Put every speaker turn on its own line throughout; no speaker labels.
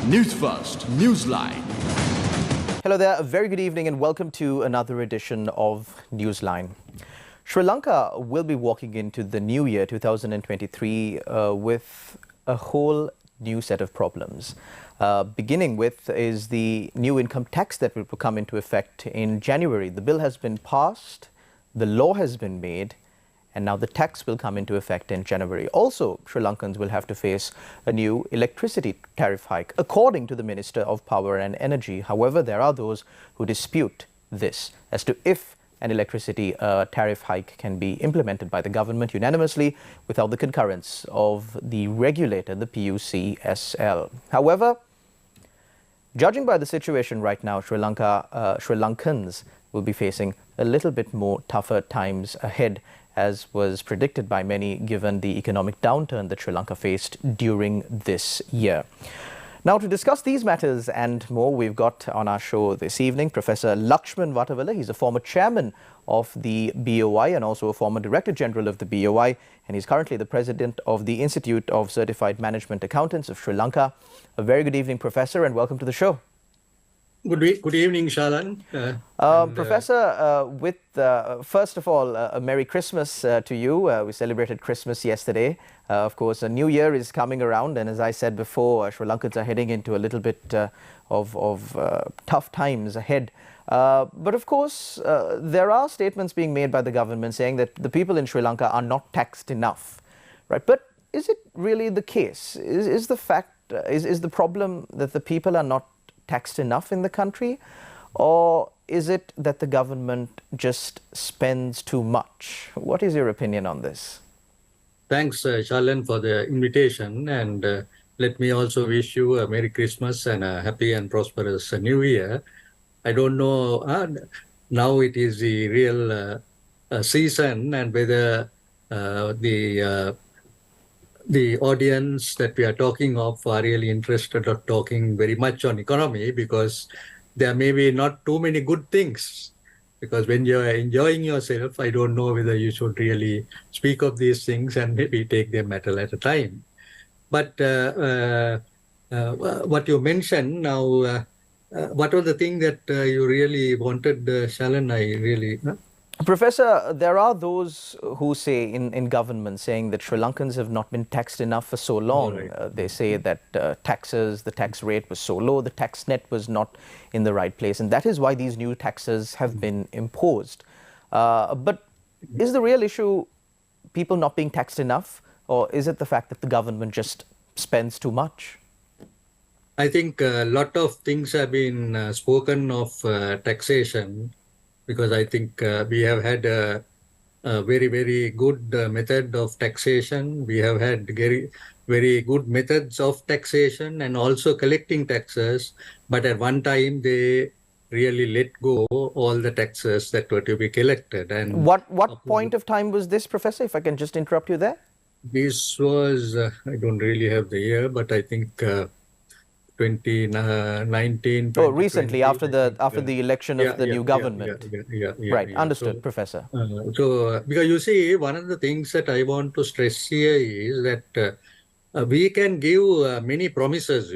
Newsfirst, Newsline.
Hello there, a very good evening and welcome to another edition of Newsline. Sri Lanka will be walking into the new year 2023 with a whole new set of problems. Beginning with is the new income tax that will come into effect in January. The bill has been passed, the law has been made, and now the tax will come into effect in January. Also, Sri Lankans will have to face a new electricity tariff hike, according to the Minister of Power and Energy. However, there are those who dispute this as to if an electricity tariff hike can be implemented by the government unanimously without the concurrence of the regulator, the NewslineSL. However, judging by the situation right now, Sri Lankans will be facing a little bit more tougher times ahead, as was predicted by many given the economic downturn that Sri Lanka faced during this year. Now, to discuss these matters and more, we've got on our show this evening Professor Lakshman Vatawala. He's a former chairman of the BOI and also a former Director General of the BOI, and he's currently the president of the Institute of Certified Management Accountants of Sri Lanka. A very good evening, Professor, and welcome to the show.
Good evening, Shalan.
Professor, first of all, a Merry Christmas to you. We celebrated Christmas yesterday. Of course, a new year is coming around, and as I said before, Sri Lankans are heading into a little bit of tough times ahead. But of course, there are statements being made by the government saying that the people in Sri Lanka are not taxed enough, right? But is it really the case? Is the problem that the people are not taxed enough in the country, or is it that the government just spends too much? What is your opinion on this?
Thanks, Shalan, for the invitation, and let me also wish you a Merry Christmas and a happy and prosperous New Year. I don't know, now it is the real season, and whether the audience that we are talking of are really interested of talking very much on economy, because there may be not too many good things. Because when you're enjoying yourself, I don't know whether you should really speak of these things and maybe take them at a time. But what you mentioned now, what was the thing that you really wanted, Shalan?
Professor, there are those who say in government saying that Sri Lankans have not been taxed enough for so long. Right. They say that the tax rate was so low, the tax net was not in the right place, and that is why these new taxes have been imposed. But is the real issue people not being taxed enough, or is it the fact that the government just spends too much?
I think a lot of things have been spoken of taxation, because I think we have had a very, very good method of taxation. We have had very, very good methods of taxation and also collecting taxes. But at one time, they really let go all the taxes that were to be collected. And
what point of time was this, Professor, if I can just interrupt you there?
This was, I don't really have the year, but I think 2019.
Oh, recently, after the election of the new government. Right, understood, so, Professor.
Because you see, one of the things that I want to stress here is that we can give many promises,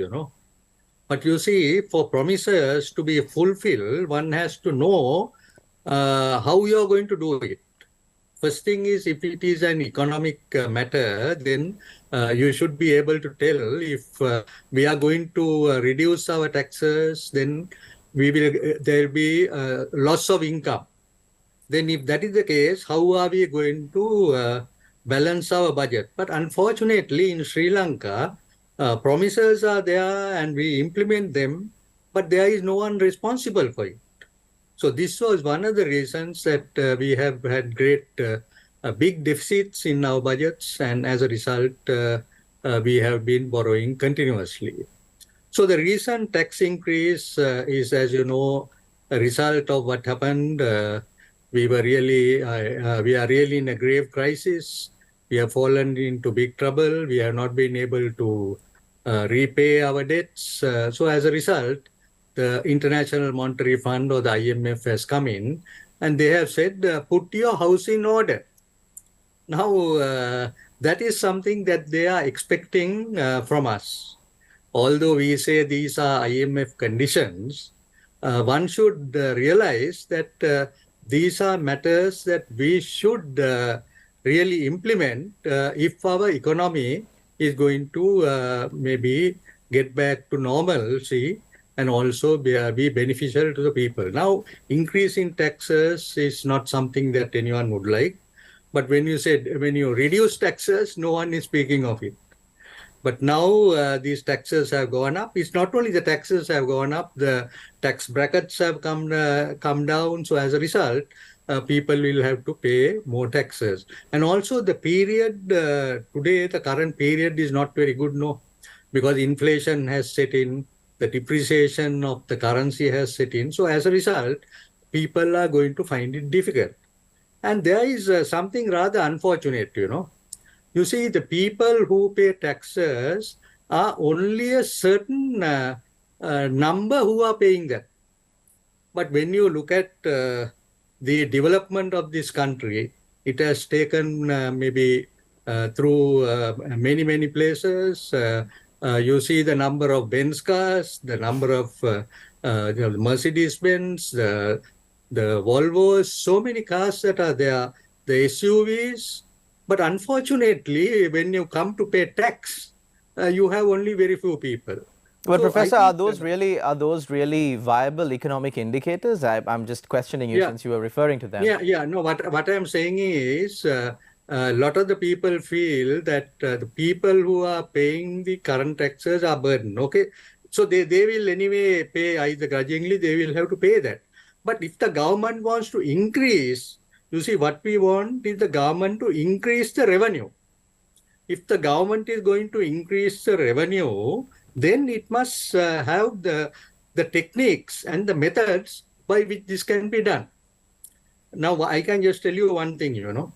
but you see, for promises to be fulfilled, one has to know how you are going to do it. First thing is, if it is an economic matter, then you should be able to tell if we are going to reduce our taxes, then there will be loss of income. Then if that is the case, how are we going to balance our budget? But unfortunately, in Sri Lanka, promises are there and we implement them, but there is no one responsible for it. So this was one of the reasons that we have had great big deficits in our budgets, and as a result, we have been borrowing continuously. So the recent tax increase is, as you know, a result of what happened. We are really in a grave crisis. We have fallen into big trouble. We have not been able to repay our debts. So as a result, the International Monetary Fund, or the IMF, has come in and they have said, put your house in order. Now, that is something that they are expecting from us. although we say these are IMF conditions, one should realize that these are matters that we should really implement if our economy is going to maybe get back to normalcy and also be beneficial to the people. Now, increasing taxes is not something that anyone would like. But when you reduce taxes, no one is speaking of it. But now these taxes have gone up. It's not only the taxes have gone up, the tax brackets have come down. So as a result, people will have to pay more taxes. And also the period today, the current period is not very good, no, because inflation has set in, the depreciation of the currency has set in. So as a result, people are going to find it difficult. And there is something rather unfortunate, you know. You see, the people who pay taxes are only a certain number who are paying that. But when you look at the development of this country, it has taken maybe through many, many places. You see the number of Benz cars, the number of Mercedes-Benz, the Volvos, so many cars that are there, the SUVs. But unfortunately, when you come to pay tax, you have only very few people.
But
So I
Professor,
think
are those really viable economic indicators? I'm just questioning you
yeah,
since you were referring to them.
yeah. No, what I'm saying is a lot of the people feel that the people who are paying the current taxes are burden. Okay, so they will anyway pay either grudgingly, they will have to pay that. But if the government wants to increase, you see, what we want is the government to increase the revenue. If the government is going to increase the revenue, then it must have the techniques and the methods by which this can be done. Now, I can just tell you one thing, you know.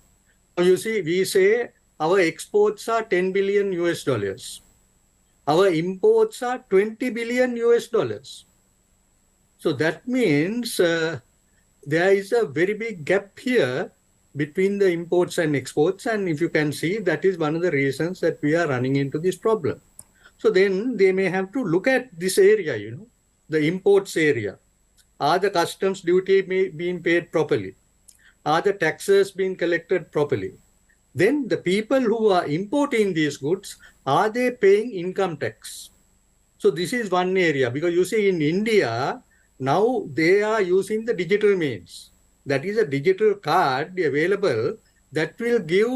You see, we say our exports are 10 billion US dollars. Our imports are 20 billion US dollars. So that means there is a very big gap here between the imports and exports. And if you can see, that is one of the reasons that we are running into this problem. So then they may have to look at this area, you know, the imports area. Are the customs duty being paid properly? Are the taxes being collected properly? Then the people who are importing these goods, are they paying income tax? So this is one area, because you see in India, now they are using the digital means. That is a digital card available that will give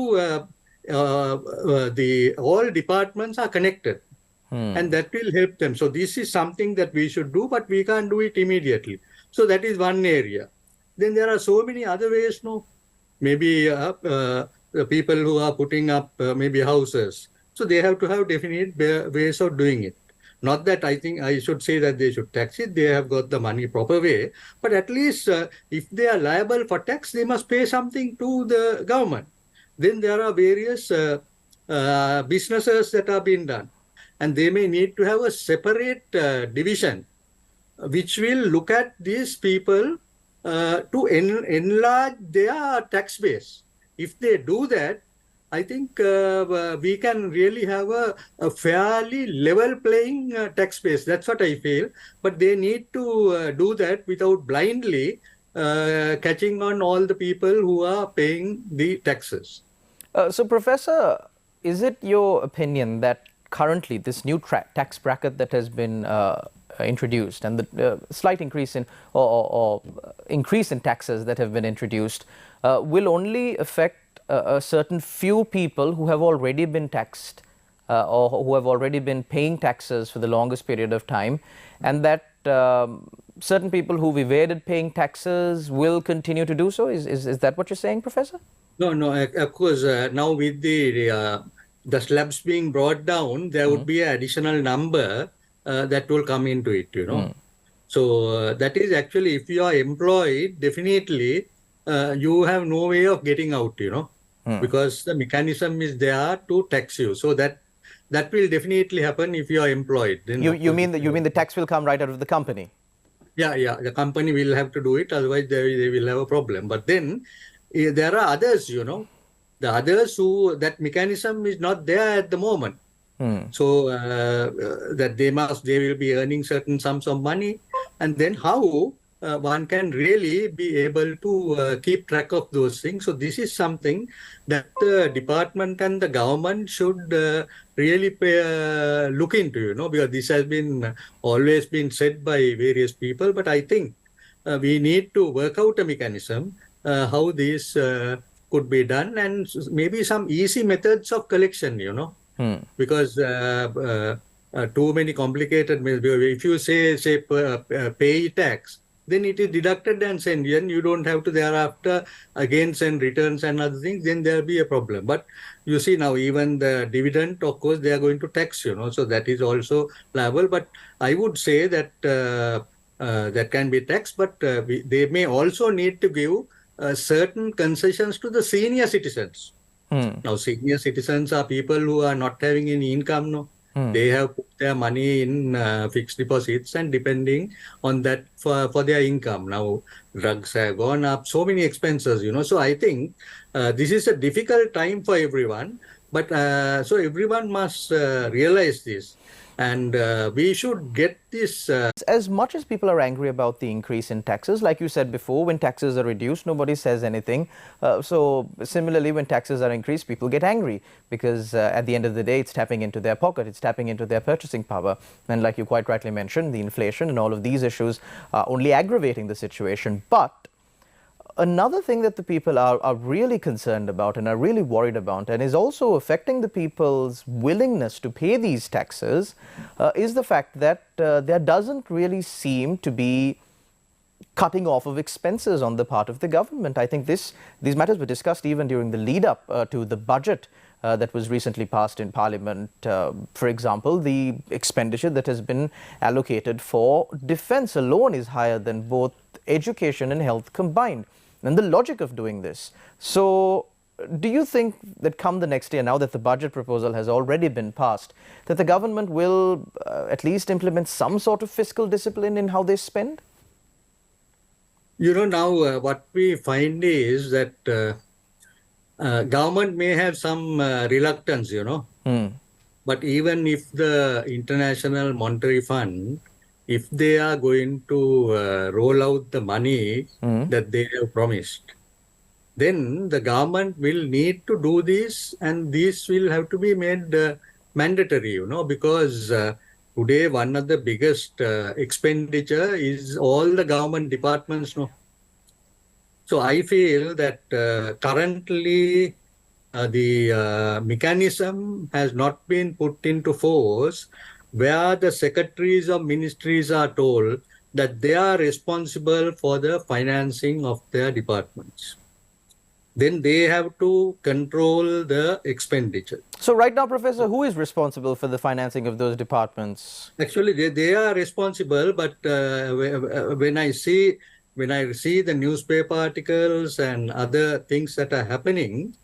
all departments are connected. And that will help them. So this is something that we should do, but we can't do it immediately. So that is one area. Then there are so many other ways, no? Maybe the people who are putting up maybe houses. So they have to have definite ways of doing it. Not that I think I should say that they should tax it. They have got the money proper way. But at least if they are liable for tax, they must pay something to the government. Then there are various businesses that are being done. And they may need to have a separate division which will look at these people to enlarge their tax base. If they do that, I think we can really have a fairly level playing tax base. That's what I feel. But they need to do that without blindly catching on all the people who are paying the taxes.
So, Professor, is it your opinion that currently this new tax bracket that has been introduced and the slight increase in or increase in taxes that have been introduced will only affect a certain few people who have already been taxed or who have already been paying taxes for the longest period of time, and that certain people who've evaded paying taxes will continue to do so? Is that what you're saying, Professor?
No, of course, now with the slabs being brought down, there would be an additional number that will come into it, you know. So that is actually, if you are employed, definitely you have no way of getting out, you know, because the mechanism is there to tax you. So that will definitely happen if you are employed. Then
you mean the tax will come right out of the company?
Yeah. The company will have to do it. Otherwise, they will have a problem. But then there are others, you know. The others who, that mechanism is not there at the moment. So that they will be earning certain sums of money, and then how one can really be able to keep track of those things. So this is something that the department and the government should really look into, because this has been always been said by various people, but I think we need to work out a mechanism how this could be done, and maybe some easy methods of collection, because too many complicated means. If you say pay tax, then it is deducted and sent. Then you don't have to thereafter again send returns and other things. Then there'll be a problem. But you see now, even the dividend, of course, they are going to tax. So that is also liable. But I would say that that can be taxed. But they may also need to give certain concessions to the senior citizens. Now, senior citizens are people who are not having any income. No, they have put their money in fixed deposits, and depending on that for their income. Now, drugs have gone up, so many expenses. So I think this is a difficult time for everyone. But so everyone must realize this, and we should get this.
As much as people are angry about the increase in taxes, like you said before, when taxes are reduced, nobody says anything. So similarly, when taxes are increased, people get angry because at the end of the day, it's tapping into their pocket, it's tapping into their purchasing power. And like you quite rightly mentioned, the inflation and all of these issues are only aggravating the situation. But another thing that the people are really concerned about and are really worried about, and is also affecting the people's willingness to pay these taxes, is the fact that there doesn't really seem to be cutting off of expenses on the part of the government. I think these matters were discussed even during the lead up to the budget that was recently passed in Parliament. For example, the expenditure that has been allocated for defence alone is higher than both education and health combined. And the logic of doing this. So do you think that come the next year, now that the budget proposal has already been passed, that the government will at least implement some sort of fiscal discipline in how they spend?
Now what we find is that government may have some reluctance, But even if the International Monetary Fund, if they are going to roll out the money that they have promised, then the government will need to do this, and this will have to be made mandatory, because today one of the biggest expenditure is all the government departments. So I feel that currently the mechanism has not been put into force, where the secretaries of ministries are told that they are responsible for the financing of their departments. Then they have to control the expenditure.
So right now, Professor, who is responsible for the financing of those departments?
Actually, they are responsible, but when I see the newspaper articles and other things that are happening,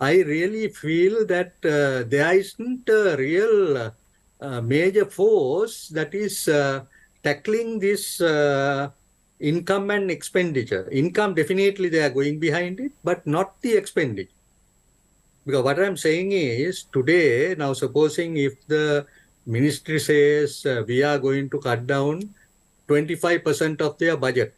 I really feel that there isn't a real major force that is tackling this income and expenditure. Income, definitely they are going behind it, but not the expenditure. Because what I'm saying is, today, now supposing if the ministry says we are going to cut down 25% of their budget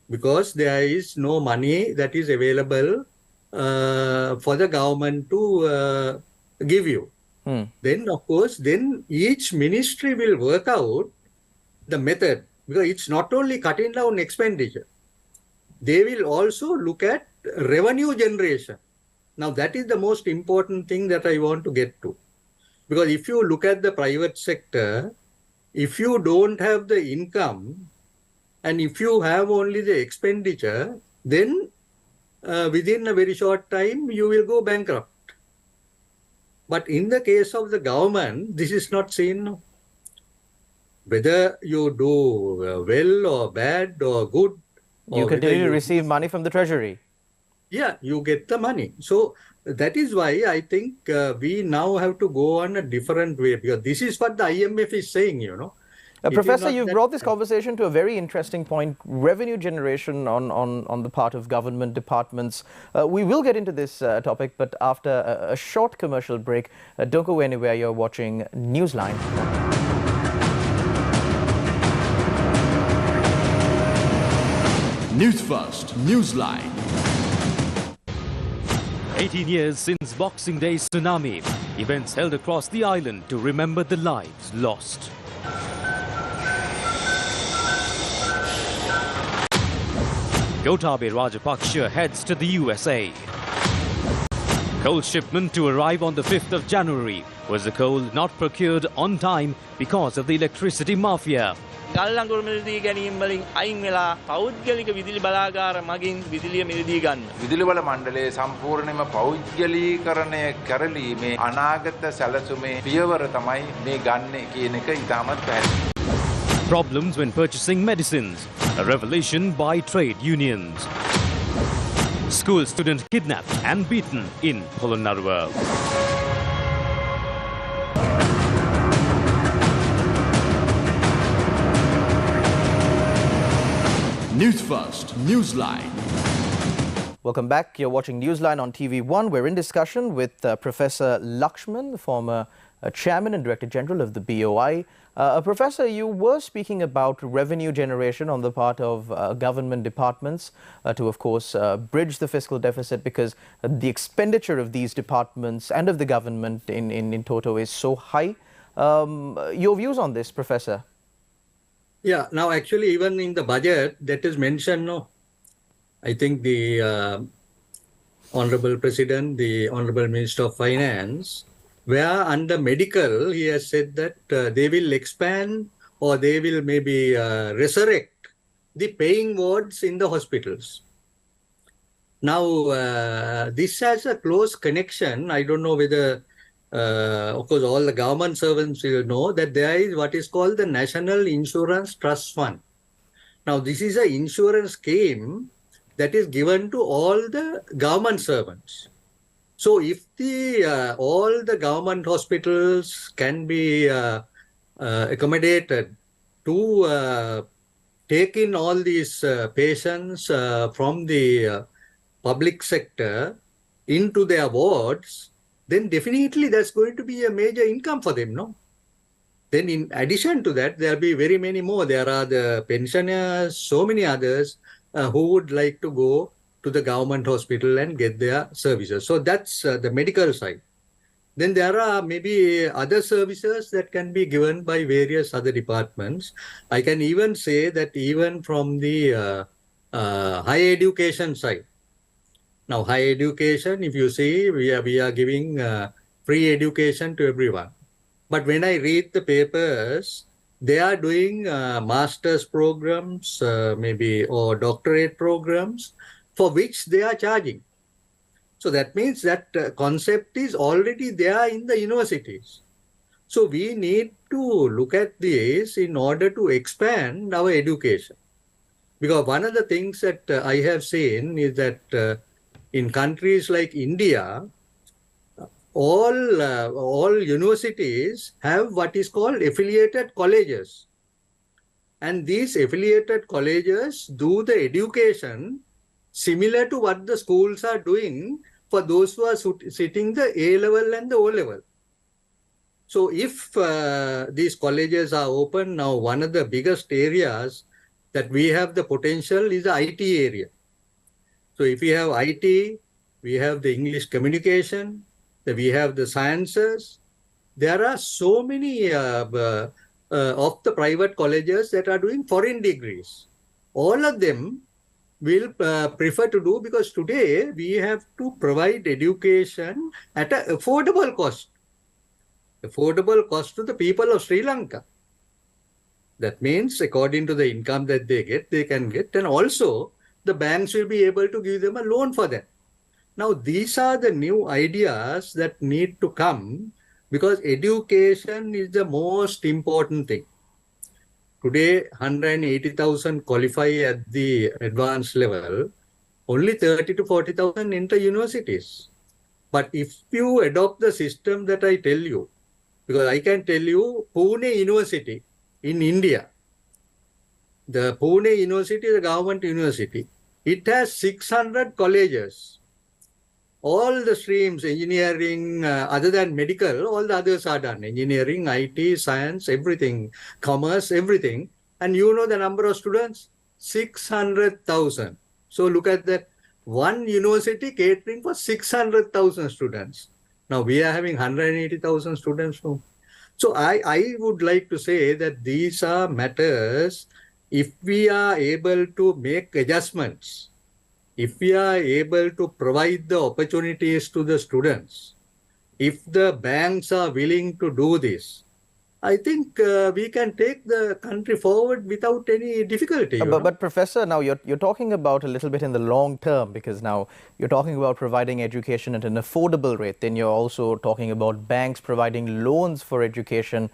because there is no money that is available for the government to give you. Then, of course, then each ministry will work out the method, because it's not only cutting down expenditure. They will also look at revenue generation. Now, that is the most important thing that I want to get to. Because if you look at the private sector, if you don't have the income and if you have only the expenditure, then within a very short time, you will go bankrupt. But in the case of the government, this is not seen. Whether you do well or bad or good,
you continue to receive money from the treasury.
Yeah, you get the money. So that is why I think we now have to go on a different way, because this is what the IMF is saying, It is
Professor,
not
you've
that.
brought this conversation to a very interesting point, revenue generation on the part of government departments. We will get into this topic, but after a short commercial break. Don't go anywhere, you're watching Newsline.
Newsfirst, Newsline.
18 years since Boxing Day tsunami, events held across the island to remember the lives lost. Gotabaya Rajapaksa heads to the USA. Coal shipment to arrive on the 5th of January was the coal not procured on time because of the electricity mafia.
ගල්ලංගුරු මිලදී ගැනීම වලින් අයින් වෙලා පෞද්ගලික විදුලි බලාගාර මගින් විදුලිය මිලදී ගන්න.
විදුලිවල මණ්ඩලයේ සම්පූර්ණයෙන්ම පෞද්ගලීකරණය කරලීමේ අනාගත සැලසුමේ පියවර තමයි මේ ගන්න කියන එක ඉතාමත් පැහැදිලි.
Problems when purchasing medicines, a revelation by trade unions. School student kidnapped and beaten in Polonnaruwa.
Newsfirst, Newsline.
Welcome back. You're watching Newsline on TV1. We're in discussion with Professor Lakshman, the former Chairman and Director General of the BOI. Professor, you were speaking about revenue generation on the part of government departments to, of course, bridge the fiscal deficit, because the expenditure of these departments and of the government in toto is so high. Your views on this, Professor?
Yeah, now actually even in the budget that is mentioned, no, I think the Honorable President, the Honorable Minister of Finance, where under medical, he has said that they will expand or they will maybe resurrect the paying wards in the hospitals. Now, this has a close connection. I don't know whether, of course, all the government servants will know that there is what is called the National Insurance Trust Fund. Now, this is an insurance scheme that is given to all the government servants. So, if the all the government hospitals can be accommodated to take in all these patients from the public sector into their wards, then definitely that's going to be a major income for them, no? Then in addition to that, there'll be very many more. There are the pensioners, so many others who would like to go to the government hospital and get their services. So that's the medical side. Then there are maybe other services that can be given by various other departments. I can even say that even from the higher education side. Now, higher education, if you see, we are giving free education to everyone. But when I read the papers, they are doing master's programs, maybe, or doctorate programs, for which they are charging. So that means that concept is already there in the universities. So we need to look at this in order to expand our education. Because one of the things that I have seen is that in countries like India, all universities have what is called affiliated colleges. And these affiliated colleges do the education similar to what the schools are doing for those who are sitting the A-level and the O-level. So if these colleges are open now, one of the biggest areas that we have the potential is the IT area. So if we have IT, we have the English communication, we have the sciences. There are so many of the private colleges that are doing foreign degrees. All of them will prefer to do, because today we have to provide education at an affordable cost. Affordable cost to the people of Sri Lanka. That means according to the income that they can get, and also the banks will be able to give them a loan for that. Now, these are the new ideas that need to come, because education is the most important thing. Today, 180,000 qualify at the advanced level, only 30 to 40,000 enter universities. But if you adopt the system that I tell you, because I can tell you, Pune University, in India, the Pune University is a government university. It has 600 colleges. All the streams, engineering, other than medical, all the others are done. Engineering, IT, science, everything, commerce, everything. And you know the number of students? 600,000. So look at that. One university catering for 600,000 students. Now we are having 180,000 students. So I would like to say that these are matters, if we are able to make adjustments, if we are able to provide the opportunities to the students, if the banks are willing to do this, I think we can take the country forward without any difficulty.
But Professor, now you're talking about a little bit in the long term, because now you're talking about providing education at an affordable rate. Then you're also talking about banks providing loans for education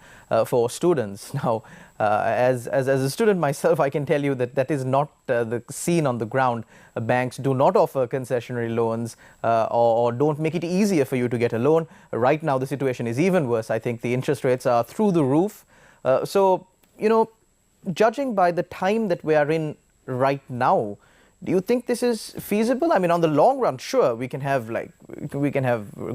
for students. Now, as a student myself, I can tell you that that is not the scene on the ground. Banks do not offer concessionary loans or don't make it easier for you to get a loan. Right now, the situation is even worse. I think the interest rates are through the roof. So, you know, judging by the time that we are in right now, do you think this is feasible? I mean, on the long run, sure, we can have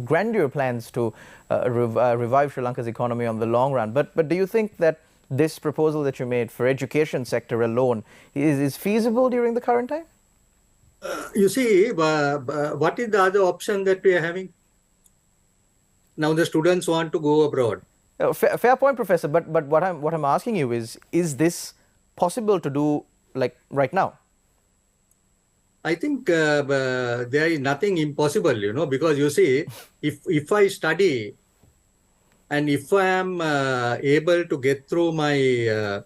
grandeur plans to revive Sri Lanka's economy on the long run. But do you think that this proposal that you made for education sector alone is feasible during the current time?
You see, what is the other option that we are having? Now the students want to go abroad.
Fair point, Professor. But what I'm asking you is this possible to do like right now?
I think there is nothing impossible, you know, because you see, if I study and if I am able to get through my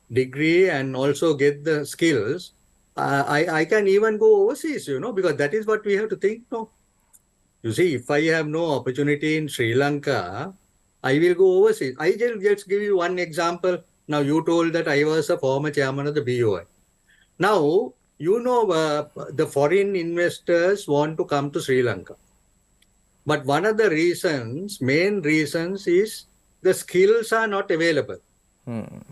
degree and also get the skills, I can even go overseas, you know, because that is what we have to think. No, you see, if I have no opportunity in Sri Lanka, I will go overseas. I just give you one example. Now, you told that I was a former chairman of the BOI. Now, you know, the foreign investors want to come to Sri Lanka. But one of the reasons, main reasons, is the skills are not available.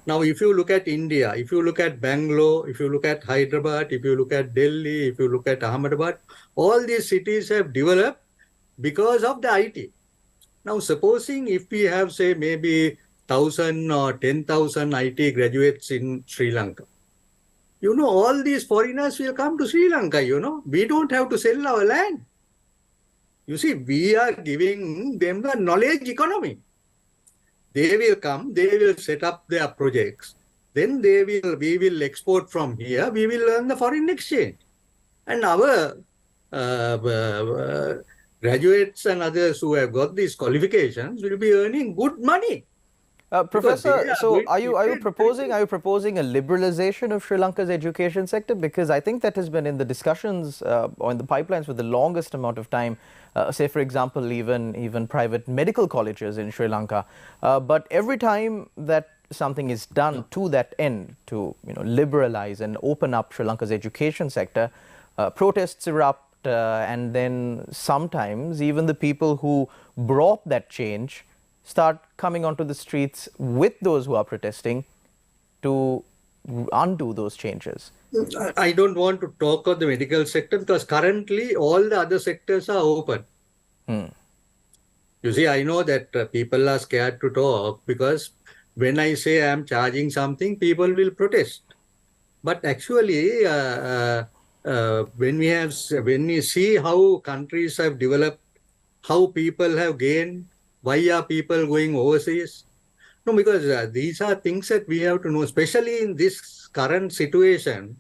Now, if you look at India, if you look at Bangalore, if you look at Hyderabad, if you look at Delhi, if you look at Ahmedabad, all these cities have developed because of the IT. Now, supposing if we have, say, maybe 1,000 or 10,000 IT graduates in Sri Lanka, you know, all these foreigners will come to Sri Lanka, you know. We don't have to sell our land. You see, we are giving them the knowledge economy. They will come, they will set up their projects. Then we will export from here, we will earn the foreign exchange. And our graduates and others who have got these qualifications will be earning good money.
Professor, so are you proposing a liberalization of Sri Lanka's education sector? Because I think that has been in the discussions or in the pipelines for the longest amount of time. Say, for example, even private medical colleges in Sri Lanka. But every time that something is done to that end, to liberalize and open up Sri Lanka's education sector, protests erupt, and then sometimes even the people who brought that change start coming onto the streets with those who are protesting to undo those changes.
I don't want to talk of the medical sector because currently all the other sectors are open. You see, I know that people are scared to talk because when I say I am charging something, people will protest. But actually, when we see how countries have developed, how people have gained, why are people going overseas? No, because these are things that we have to know, especially in this current situation.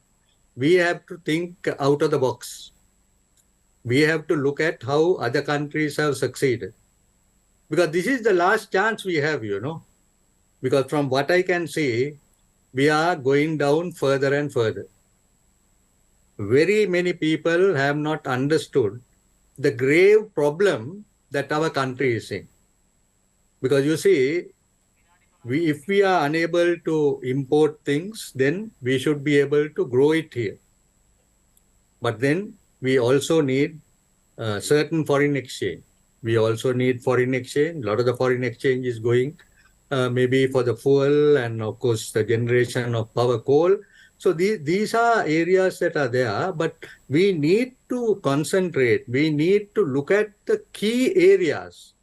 We have to think out of the box. We have to look at how other countries have succeeded. Because this is the last chance we have, Because from what I can see, we are going down further and further. Very many people have not understood the grave problem that our country is in. Because you see, if we are unable to import things, then we should be able to grow it here. But then we also need certain foreign exchange. We also need foreign exchange. A lot of the foreign exchange is going maybe for the fuel and of course the generation of power coal. So these are areas that are there, but we need to concentrate. We need to look at the key areas.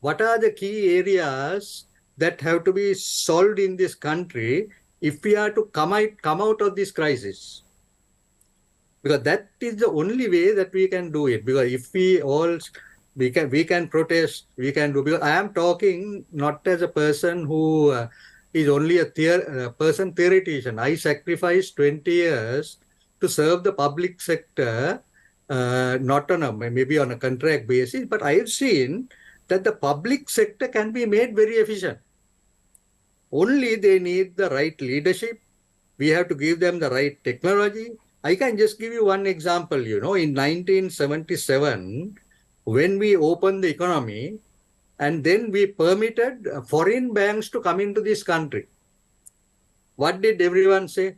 What are the key areas that have to be solved in this country if we are to come out of this crisis? Because that is the only way that we can do it. Because if we can protest, we can do. Because I am talking not as a person who is only a person theoretician. I sacrificed 20 years to serve the public sector, not on maybe on a contract basis, but I have seen that the public sector can be made very efficient. Only they need the right leadership. We have to give them the right technology. I can just give you one example. In 1977, when we opened the economy, and then we permitted foreign banks to come into this country. What did everyone say?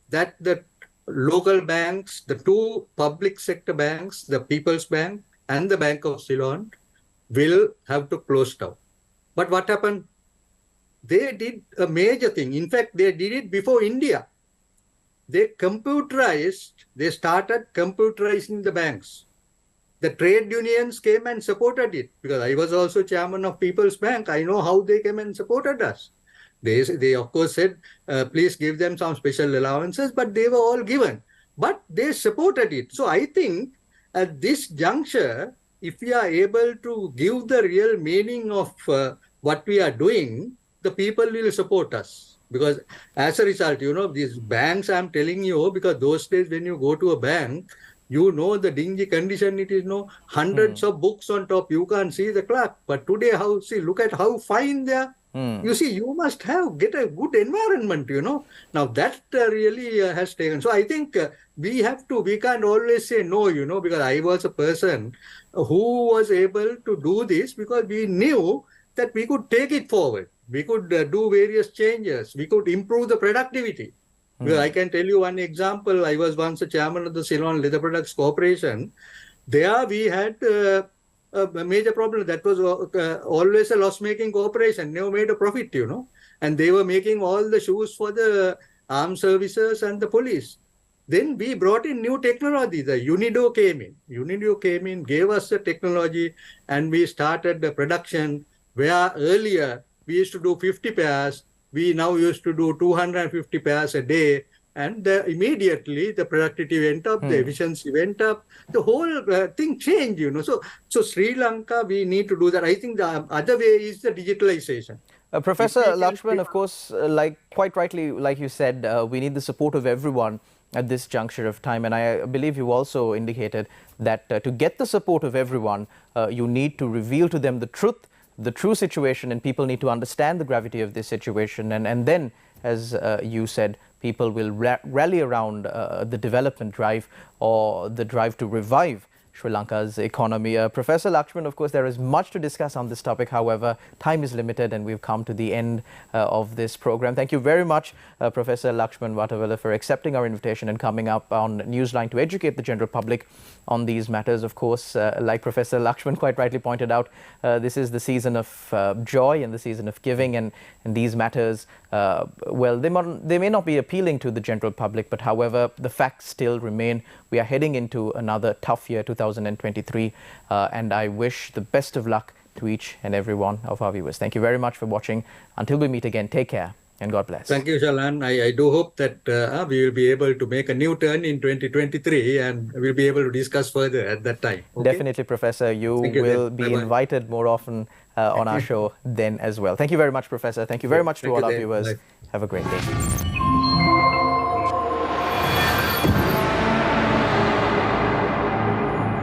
That the local banks, the two public sector banks, the People's Bank and the Bank of Ceylon, will have to close down. But what happened? They did a major thing. In fact, they did it before India. They started computerizing the banks. The trade unions came and supported it because I was also chairman of People's Bank. I know how they came and supported us. They of course said, please give them some special allowances, but they were all given. But they supported it. So I think at this juncture, if we are able to give the real meaning of what we are doing, the people will support us. Because as a result, these banks, I'm telling you, because those days when you go to a bank, the dingy condition it is, hundreds of books on top. You can't see the clerk. But today, look at how fine they are. You see, you must get a good environment, Now that really has taken. So I think we can't always say no, because I was a person who was able to do this because we knew that we could take it forward. We could do various changes. We could improve the productivity. Because I can tell you one example. I was once a chairman of the Ceylon Leather Products Corporation. There we had a major problem. That was always a loss-making corporation. Never made a profit, And they were making all the shoes for the armed services and the police. Then we brought in new technology. The Unido came in. Unido came in, gave us the technology, and we started the production where earlier we used to do 50 pairs. We now used to do 250 pairs a day. And immediately the productivity went up, the efficiency went up, the whole thing changed, So Sri Lanka, we need to do that. I think the other way is the digitalization.
Professor Lakshman, of course, quite rightly, like you said, we need the support of everyone at this juncture of time. And I believe you also indicated that to get the support of everyone, you need to reveal to them the true situation, and people need to understand the gravity of this situation. And then, as you said, people will rally around the development drive or the drive to revive Sri Lanka's economy. Professor Lakshman, of course, there is much to discuss on this topic. However, time is limited and we've come to the end of this program. Thank you very much, Professor Lakshman Vatawala, for accepting our invitation and coming up on Newsline to educate the general public on these matters. Of course, like Professor Lakshman quite rightly pointed out, this is the season of joy and the season of giving, and these matters, well, they may not be appealing to the general public, but however, the facts still remain. We are heading into another tough year, 2023, and I wish the best of luck to each and every one of our viewers. Thank you very much for watching. Until we meet again, take care and God bless.
Thank you, Shalan. I do hope that we will be able to make a new turn in 2023 and we'll be able to discuss further at that time. Okay?
Definitely, Professor. You will be invited more often on our show then as well. Thank you very much, Professor. Thank you very much to all our viewers. Bye. Have a great day.